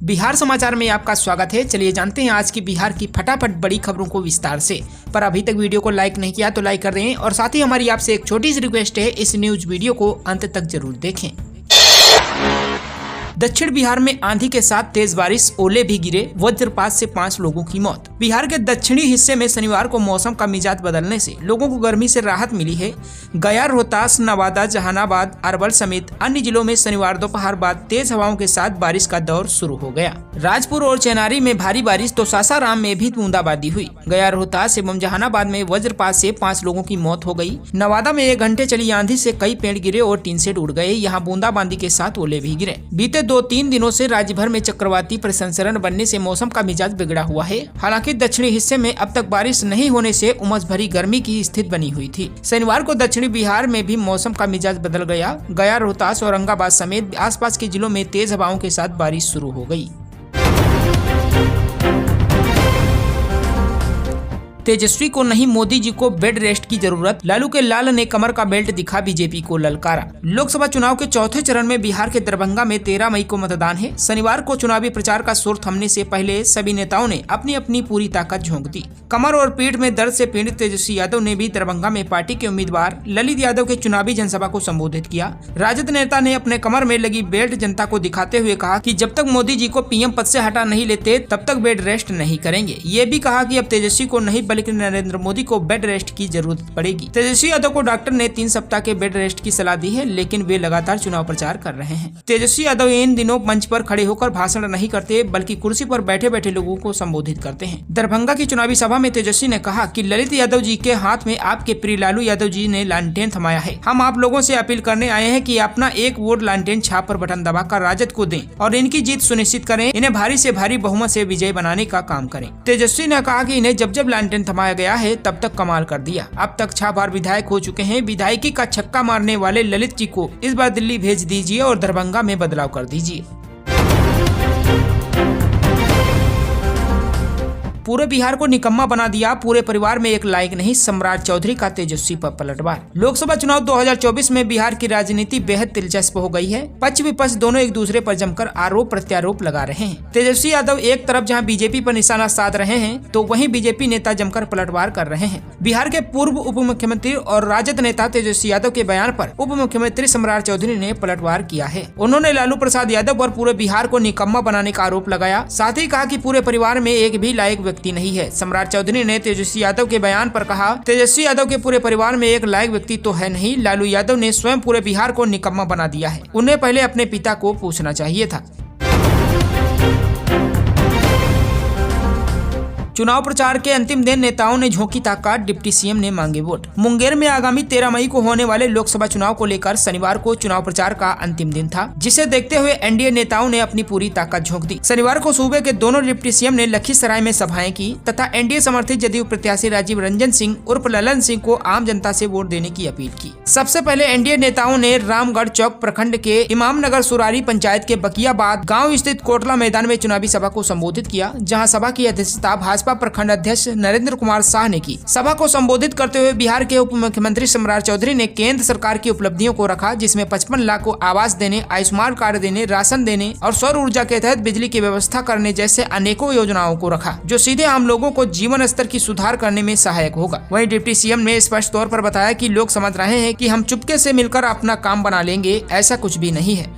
बिहार समाचार में आपका स्वागत है। चलिए जानते हैं आज की बिहार की फटाफट बड़ी खबरों को विस्तार से। पर अभी तक वीडियो को लाइक नहीं किया तो लाइक कर दें और साथ ही हमारी आपसे एक छोटी सी रिक्वेस्ट है, इस न्यूज वीडियो को अंत तक जरूर देखें। दक्षिण बिहार में आंधी के साथ तेज बारिश, ओले भी गिरे, वज्रपात से 5 लोगों की मौत। बिहार के दक्षिणी हिस्से में शनिवार को मौसम का मिजाज बदलने से लोगों को गर्मी से राहत मिली है। गया, रोहतास, नवादा, जहानाबाद, अरवल समेत अन्य जिलों में शनिवार दोपहर बाद तेज हवाओं के साथ बारिश का दौर शुरू हो गया। राजपुर और चेनारी में भारी बारिश तो सासाराम में भी बूंदाबांदी हुई। गया, रोहतास एवं जहानाबाद में वज्रपात से 5 लोगों की मौत हो गई। नवादा में 1 घंटे चली आंधी से कई पेड़ गिरे और टीन सेट उड़ गए। यहाँ बूंदाबांदी के साथ ओले भी गिरे। बीते 2-3 दिनों से राज्य भर में चक्रवाती परिसंचरण बनने से मौसम का मिजाज बिगड़ा हुआ है। हालांकि दक्षिणी हिस्से में अब तक बारिश नहीं होने से उमस भरी गर्मी की स्थिति बनी हुई थी। शनिवार को दक्षिणी बिहार में भी मौसम का मिजाज बदल गया। गया, रोहतास और औरंगाबाद समेत आसपास के जिलों में तेज हवाओं के साथ बारिश शुरू हो गई। तेजस्वी को नहीं, मोदी जी को बेड रेस्ट की जरूरत। लालू के लाल ने कमर का बेल्ट दिखा बीजेपी को ललकारा। लोकसभा चुनाव के चौथे चरण में बिहार के दरभंगा में 13 मई को मतदान है। शनिवार को चुनावी प्रचार का शोर थमने से पहले सभी नेताओं ने अपनी अपनी पूरी ताकत झोंक दी। कमर और पीठ में दर्द से पीड़ित तेजस्वी यादव ने भी दरभंगा में पार्टी के उम्मीदवार ललित यादव के चुनावी जनसभा को संबोधित किया। राजद नेता ने अपने कमर में लगी बेल्ट जनता को दिखाते हुए कहा कि जब तक मोदी जी को पीएम पद से हटा नहीं लेते तब तक बेड रेस्ट नहीं करेंगे। ये भी कहा कि अब तेजस्वी को नहीं बल्कि नरेंद्र मोदी को बेड रेस्ट की जरूरत पड़ेगी। तेजस्वी यादव को डॉक्टर ने 3 सप्ताह के बेड रेस्ट की सलाह दी है, लेकिन वे लगातार चुनाव प्रचार कर रहे हैं। तेजस्वी यादव इन दिनों मंच पर खड़े होकर भाषण नहीं करते बल्कि कुर्सी पर बैठे बैठे लोगों को संबोधित करते हैं। दरभंगा की चुनावी सभा में तेजस्वी ने कहा कि ललित यादव जी के हाथ में आपके प्रिय लालू यादव जी ने लालटेन थमाया है। हम आप लोगों से अपील करने आए हैं कि अपना एक वोट लालटेन छाप पर बटन दबाकर राजद को दें और इनकी जीत सुनिश्चित करें। इन्हें भारी से भारी बहुमत से विजय बनाने का काम करें। तेजस्वी ने कहा कि इन्हें जब जब लालटेन थमाया गया है तब तक कमाल कर दिया। अब तक 6 बार विधायक हो चुके हैं। विधायकी का छक्का मारने वाले ललित जी को इस बार दिल्ली भेज दीजिए और दरभंगा में बदलाव कर दीजिए। पूरे बिहार को निकम्मा बना दिया, पूरे परिवार में एक लायक नहीं, सम्राट चौधरी का तेजस्वी पर पलटवार। लोकसभा चुनाव 2024 में बिहार की राजनीति बेहद दिलचस्प हो गई है। पक्ष विपक्ष दोनों एक दूसरे पर जमकर आरोप प्रत्यारोप लगा रहे हैं। तेजस्वी यादव एक तरफ जहां बीजेपी पर निशाना साध रहे हैं तो वहीं बीजेपी नेता जमकर पलटवार कर रहे हैं। बिहार के पूर्व उप मुख्यमंत्री और राजद नेता तेजस्वी यादव के बयान पर उप मुख्यमंत्री सम्राट चौधरी ने पलटवार किया है। उन्होंने लालू प्रसाद यादव पर पूरे बिहार को निकम्मा बनाने का आरोप लगाया। साथ ही कहा कि पूरे परिवार में एक भी लायक व्यक्ति नहीं है। सम्राट चौधरी ने तेजस्वी यादव के बयान पर कहा, तेजस्वी यादव के पूरे परिवार में एक लायक व्यक्ति तो है नहीं, लालू यादव ने स्वयं पूरे बिहार को निकम्मा बना दिया है। उन्हें पहले अपने पिता को पूछना चाहिए था। चुनाव प्रचार के अंतिम दिन नेताओं ने झोंकी ताकत, डिप्टी सीएम ने मांगे वोट। मुंगेर में आगामी 13 मई को होने वाले लोकसभा चुनाव को लेकर शनिवार को चुनाव प्रचार का अंतिम दिन था, जिसे देखते हुए एनडीए नेताओं ने अपनी पूरी ताकत झोंक दी। शनिवार को सूबे के दोनों डिप्टी सीएम ने लखीसराय में सभाएं की तथा एनडीए समर्थित जदयू प्रत्याशी राजीव रंजन सिंह उर्फ ललन सिंह को आम जनता से वोट देने की अपील की। सबसे पहले एनडीए नेताओं ने रामगढ़ चौक प्रखंड के इमामनगर सुरारी पंचायत के बकियाबाद गाँव स्थित कोटला मैदान में चुनावी सभा को संबोधित किया, जहाँ सभा की अध्यक्षता भाजपा प्रखंड अध्यक्ष नरेंद्र कुमार शाह ने की। सभा को संबोधित करते हुए बिहार के उप मुख्यमंत्री सम्राट चौधरी ने केंद्र सरकार की उपलब्धियों को रखा, जिसमें 55 लाख को आवास देने, आयुष्मान कार्ड देने, राशन देने और सौर ऊर्जा के तहत बिजली की व्यवस्था करने जैसे अनेकों योजनाओं को रखा, जो सीधे आम लोगों को जीवन स्तर की सुधार करने में सहायक होगा। वहीं डिप्टी सीएम ने स्पष्ट तौर पर बताया कि लोग समझ रहे हैं कि हम चुपके से मिलकर अपना काम बना लेंगे, ऐसा कुछ भी नहीं है।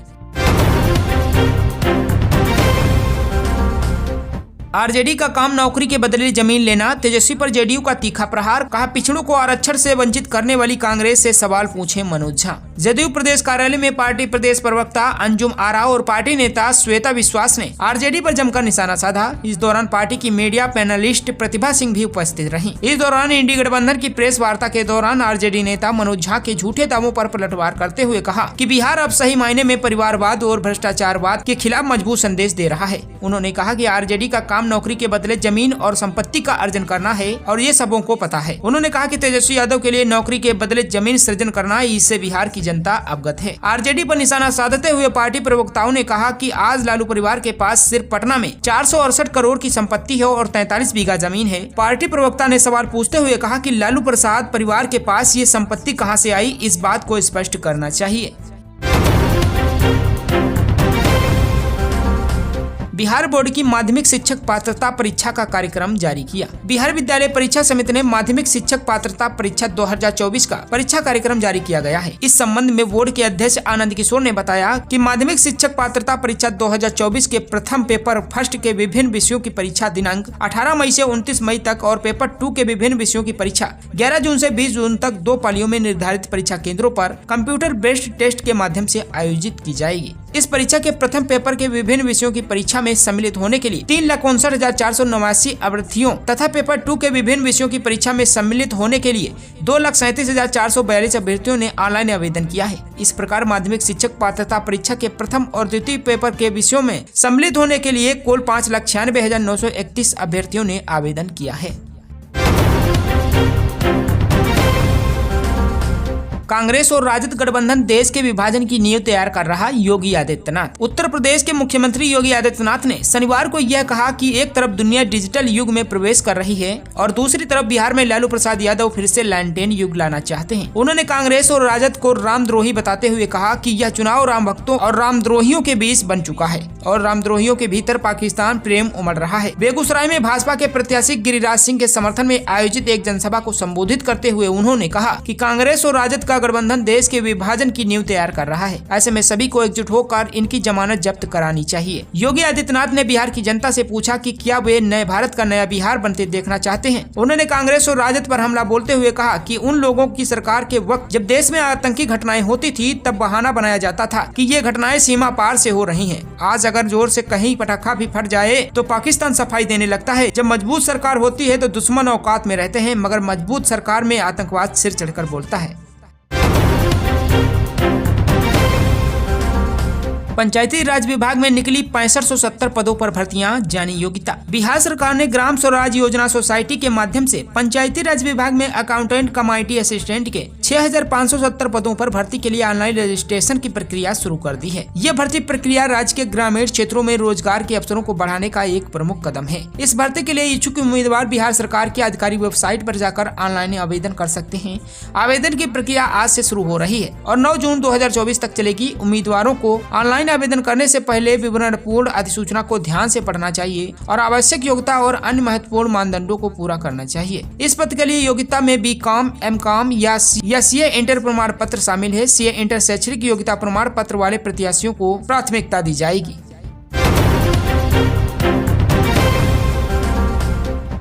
आरजेडी का काम नौकरी के बदले जमीन लेना, तेजस्वी पर जेडीयू का तीखा प्रहार। कहा, पिछड़ों को आरक्षण से वंचित करने वाली कांग्रेस से सवाल पूछे मनोज झा। जदयू प्रदेश कार्यालय में पार्टी प्रदेश प्रवक्ता अंजुम आरा और पार्टी नेता श्वेता विश्वास ने आरजेडी पर जमकर निशाना साधा। इस दौरान पार्टी की मीडिया पैनलिस्ट प्रतिभा सिंह भी उपस्थित रही। इस दौरान इंडी गठबंधन की प्रेस वार्ता के दौरान आरजेडी नेता मनोज झा के झूठे दावों पर पलटवार करते हुए कहा कि बिहार अब सही मायने में परिवारवाद और भ्रष्टाचारवाद के खिलाफ मजबूत संदेश दे रहा है। उन्होंने कहा कि आरजेडी का काम नौकरी के बदले जमीन और संपत्ति का अर्जन करना है और ये सबों को पता है। उन्होंने कहा कि तेजस्वी यादव के लिए नौकरी के बदले जमीन सृजन करना, इससे बिहार की जनता अवगत है। आरजेडी पर निशाना साधते हुए पार्टी प्रवक्ताओं ने कहा कि आज लालू परिवार के पास सिर्फ पटना में 468 करोड़ की संपत्ति है और 43 बीघा जमीन है। पार्टी प्रवक्ता ने सवाल पूछते हुए कहा कि लालू प्रसाद परिवार के पास ये संपत्ति कहां से आई, इस बात को स्पष्ट करना चाहिए। बिहार बोर्ड की माध्यमिक शिक्षक पात्रता परीक्षा का कार्यक्रम जारी किया। बिहार विद्यालय परीक्षा समिति ने माध्यमिक शिक्षक पात्रता परीक्षा 2024 का परीक्षा कार्यक्रम जारी किया गया है। इस संबंध में बोर्ड के अध्यक्ष आनंद किशोर ने बताया कि माध्यमिक शिक्षक पात्रता परीक्षा 2024 के प्रथम पेपर फर्स्ट के विभिन्न विषयों की परीक्षा दिनांक 18 मई से 29 मई तक और पेपर 2 के विभिन्न विषयों की परीक्षा 11 जून से 20 जून तक 2 पालियों में निर्धारित परीक्षा केंद्रों पर कंप्यूटर बेस्ड टेस्ट के माध्यम से आयोजित की जाएगी। इस परीक्षा के प्रथम पेपर के विभिन्न विषयों की परीक्षा में सम्मिलित होने के लिए 3,59,489 अभ्यर्थियों तथा पेपर 2 के विभिन्न विषयों की परीक्षा में सम्मिलित होने के लिए 2,37,442 अभ्यर्थियों ने ऑनलाइन आवेदन किया है। इस प्रकार माध्यमिक शिक्षक पात्रता परीक्षा के प्रथम और द्वितीय पेपर के विषयों में सम्मिलित होने के लिए कुल 5,96,931 अभ्यर्थियों ने आवेदन किया है। कांग्रेस और राजद गठबंधन देश के विभाजन की नींव तैयार कर रहा योगी आदित्यनाथ। उत्तर प्रदेश के मुख्यमंत्री योगी आदित्यनाथ ने शनिवार को यह कहा कि एक तरफ दुनिया डिजिटल युग में प्रवेश कर रही है और दूसरी तरफ बिहार में लालू प्रसाद यादव फिर से लैंडटेन युग लाना चाहते हैं। उन्होंने कांग्रेस और राजद को रामद्रोही बताते हुए कहा कि यह चुनाव राम भक्तों और रामद्रोहियों के बीच बन चुका है और रामद्रोहियों के भीतर पाकिस्तान प्रेम उमड़ रहा है। बेगूसराय में भाजपा के प्रत्याशी गिरिराज सिंह के समर्थन में आयोजित एक जनसभा को संबोधित करते हुए उन्होंने कहा कि कांग्रेस और राजद का गठबंधन देश के विभाजन की नींव तैयार कर रहा है। ऐसे में सभी को एकजुट होकर इनकी जमानत जब्त करानी चाहिए। योगी आदित्यनाथ ने बिहार की जनता से पूछा कि क्या वे नए भारत का नया बिहार बनते देखना चाहते हैं। उन्होंने कांग्रेस और राजद पर हमला बोलते हुए कहा कि उन लोगों की सरकार के वक्त जब देश में आतंकी घटनाएं होती थी तब बहाना बनाया जाता था कि ये घटनाएं सीमा पार से हो रही हैं। आज अगर जोर से कहीं पटाखा भी फट जाए तो पाकिस्तान सफाई देने लगता है। जब मजबूत सरकार होती है तो दुश्मन औकात में रहते हैं, मगर मजबूत सरकार में आतंकवाद सिर चढ़कर बोलता है। पंचायती राज विभाग में निकली 6570 पदों पर भर्तियां, जानी योग्यता। बिहार सरकार ने ग्राम स्वराज योजना सोसाइटी के माध्यम से पंचायती राज विभाग में अकाउंटेंट कमेटी असिस्टेंट के 6570 पदों पर भर्ती के लिए ऑनलाइन रजिस्ट्रेशन की प्रक्रिया शुरू कर दी है। यह भर्ती प्रक्रिया राज्य के ग्रामीण क्षेत्रों में रोजगार के अवसरों को बढ़ाने का एक प्रमुख कदम है। इस भर्ती के लिए इच्छुक उम्मीदवार बिहार सरकार की आधिकारिक वेबसाइट पर जाकर ऑनलाइन आवेदन कर सकते हैं। आवेदन की प्रक्रिया आज से शुरू हो रही है और 9 जून 2024 तक चलेगी। उम्मीदवारों को ऑनलाइन आवेदन करने से पहले विवरणपूर्ण अधिसूचना को ध्यान से पढ़ना चाहिए और आवश्यक योग्यता और अन्य महत्वपूर्ण मानदंडों को पूरा करना चाहिए। इस पद के लिए योग्यता में BCom, MCom या CA इंटर प्रमाण पत्र शामिल है। CA इंटर शैक्षणिक योग्यता प्रमाण पत्र वाले प्रत्याशियों को प्राथमिकता दी जाएगी।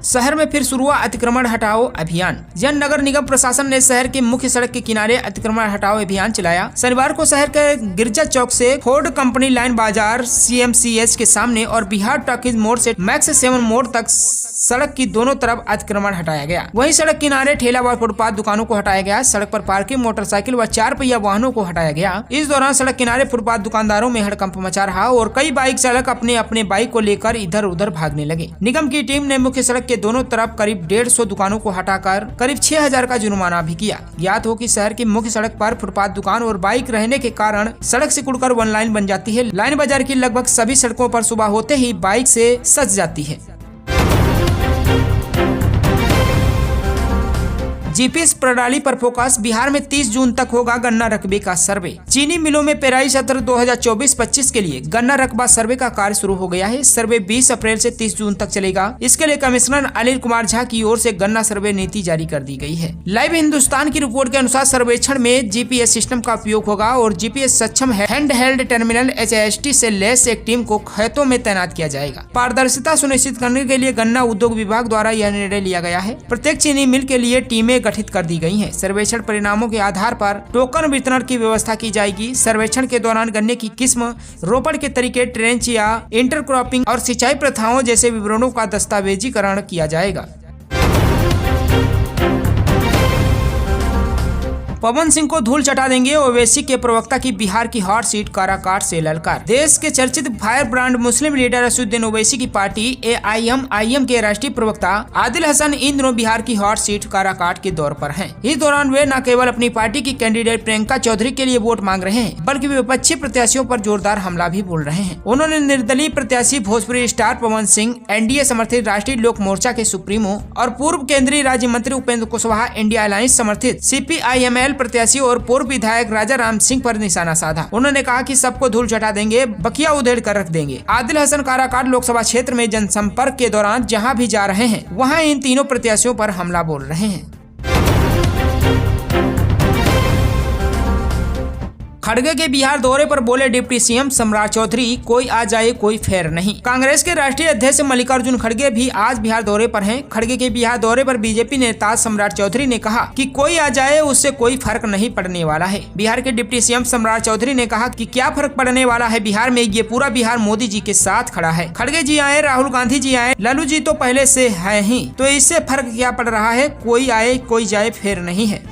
शहर में फिर शुरू हुआ अतिक्रमण हटाओ अभियान। जन नगर निगम प्रशासन ने शहर के मुख्य सड़क के किनारे अतिक्रमण हटाओ अभियान चलाया। शनिवार को शहर के गिरजा चौक से फोर्ड कंपनी लाइन बाजार CMCH के सामने और बिहार टॉकीज मोड़ से मैक्स 7 मोड़ तक सड़क की दोनों तरफ अतिक्रमण हटाया गया। वहीं सड़क किनारे ठेला व फुटपाथ दुकानों को हटाया गया। सड़क पर पार्किंग मोटरसाइकिल व 4 पहिया वाहनों को हटाया गया। इस दौरान सड़क किनारे फुटपाथ दुकानदारों में हड़कंप मचा रहा और कई बाइक चालक अपने अपने बाइक को लेकर इधर उधर भागने लगे। निगम की टीम ने मुख्य सड़क के दोनों तरफ करीब 150 दुकानों को हटाकर करीब 6000 का जुर्माना भी किया। ज्ञात हो कि शहर की मुख्य सड़क पर फुटपाथ दुकान और बाइक रहने के कारण सड़क सिकुड़कर 1 लाइन बन जाती है। लाइन बाजार की लगभग सभी सड़कों पर सुबह होते ही बाइक से सज जाती है। GPS प्रणाली पर फोकस। बिहार में 30 जून तक होगा गन्ना रकबे का सर्वे। चीनी मिलों में पेराई सत्र 2024-25 के लिए गन्ना रकबा सर्वे का कार्य शुरू हो गया है। सर्वे 20 अप्रैल से 30 जून तक चलेगा। इसके लिए कमिश्नर अनिल कुमार झा की ओर से गन्ना सर्वे नीति जारी कर दी गई है। लाइव हिंदुस्तान की रिपोर्ट के अनुसार सर्वेक्षण में GPS सिस्टम का उपयोग होगा और GPS सक्षम हैंड हेल्ड टर्मिनल HIST से लैस एक टीम को खेतों में तैनात किया जाएगा। पारदर्शिता सुनिश्चित करने के लिए गन्ना उद्योग विभाग द्वारा यह निर्णय लिया गया है। प्रत्येक चीनी मिल के लिए टीमें गठित कर दी गई हैं। सर्वेक्षण परिणामों के आधार पर टोकन वितरण की व्यवस्था की जाएगी। सर्वेक्षण के दौरान गन्ने की किस्म, रोपण के तरीके, ट्रेंच या इंटरक्रॉपिंग और सिंचाई प्रथाओं जैसे विवरणों का दस्तावेजीकरण किया जाएगा। पवन सिंह को धूल चटा देंगे। ओवैसी के प्रवक्ता की बिहार की हॉट सीट काराकाट से ललकार। देश के चर्चित फायर ब्रांड मुस्लिम लीडर असदुद्दीन ओवैसी की पार्टी AIM के राष्ट्रीय प्रवक्ता आदिल हसन इन दिनों बिहार की हॉट सीट काराकाट के दौर पर हैं। इस दौरान वे न केवल अपनी पार्टी की कैंडिडेट प्रियंका चौधरी के लिए वोट मांग रहे हैं, बल्कि विपक्षी प्रत्याशियों पर जोरदार हमला भी बोल रहे हैं। उन्होंने निर्दलीय प्रत्याशी भोजपुरी स्टार पवन सिंह, NDA समर्थित राष्ट्रीय लोक मोर्चा के सुप्रीमो और पूर्व केंद्रीय राज्य मंत्री उपेंद्र कुशवाहा, इंडिया अलायंस समर्थित CPIML घायल प्रत्याशियों और पूर्व विधायक राजा राम सिंह पर निशाना साधा। उन्होंने कहा कि सबको धूल चटा देंगे, बकिया उधेड़ कर रख देंगे। आदिल हसन काराकाट लोकसभा क्षेत्र में जनसंपर्क के दौरान जहां भी जा रहे हैं वहां इन तीनों प्रत्याशियों पर हमला बोल रहे हैं। खड़गे के बिहार दौरे पर बोले डिप्टी सीएम सम्राट चौधरी, कोई आ जाए कोई फेर नहीं। कांग्रेस के राष्ट्रीय अध्यक्ष मल्लिकार्जुन खड़गे भी आज बिहार दौरे पर हैं। खड़गे के बिहार दौरे पर बीजेपी नेता सम्राट चौधरी ने कहा कि कोई आ जाए उससे कोई फर्क नहीं पड़ने वाला है। बिहार के डिप्टी सीएम सम्राट चौधरी ने कहा कि क्या फर्क पड़ने वाला है बिहार में, ये पूरा बिहार मोदी जी के साथ खड़ा है। खड़गे जी आए, राहुल गांधी जी आए, लालू जी तो पहले से है ही, तो इससे फर्क क्या पड़ रहा है। कोई आए कोई जाए फेर नहीं है।